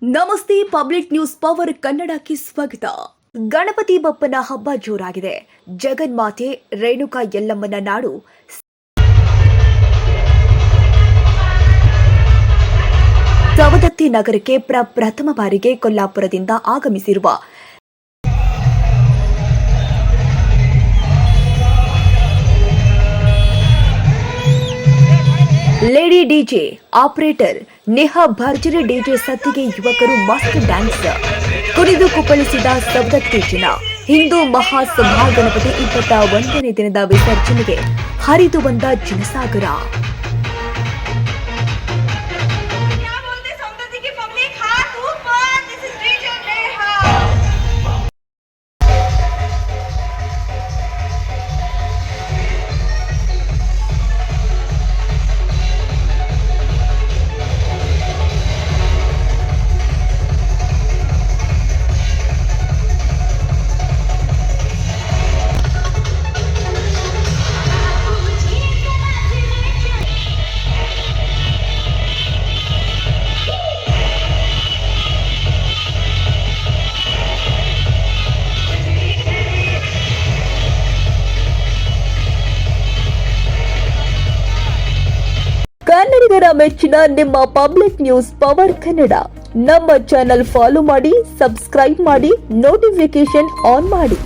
ನಮಸ್ತೆ public news power ಕನ್ನಡಕ್ಕೆ ಸ್ವಾಗತ. ಗಣಪತಿ ಬಪ್ಪನ ಹಬ್ಬ ಜೋರಾಗಿದೆ. ಜಗನ್ಮಾತೆ ರೇಣುಕಾ ಯಲ್ಲಮ್ಮನ ನಾಡು ಸವದತ್ತಿ ನಗರಕ್ಕೆ ಪ್ರಥಮ ಬಾರಿಗೆ ಕೊಲ್ಲಾಪುರದಿಂದ ಆಗಮಿಸಿರುವ ಲೇಡಿ ಡಿಜೆ ಆಪರೇಟರ್ ನೇಹಾ ಭರ್ಜರಿ ಡಿಜೆ ಸತ್ತಿಗೆ ಯುವಕರು ಮಸ್ತ್ ಡ್ಯಾನ್ಸ್ ಕುಣಿದು ಕುಪ್ಪಳಿಸಿದ ಸವದತ್ತಿ ಜನ. ಹಿಂದೂ ಮಹಾಸಭಾ ಗಣಪತಿ 21ನೇ ದಿನದ ವಿಸರ್ಜನೆಗೆ ಹರಿದು ಬಂದ ಜನಸಾಗರ. ಕನ್ನಡಿಗರ ಮೆಚ್ಚಿನ ನಿಮ್ಮ ಪಬ್ಲಿಕ್ ನ್ಯೂಸ್ ಪವರ್ ಕನ್ನಡ. ನಮ್ಮ ಚಾನೆಲ್ ಫಾಲೋ ಮಾಡಿ, ಸಬ್ಸ್ಕ್ರೈಬ್ ಮಾಡಿ, ನೋಟಿಫಿಕೇಶನ್ ಆನ್ ಮಾಡಿ.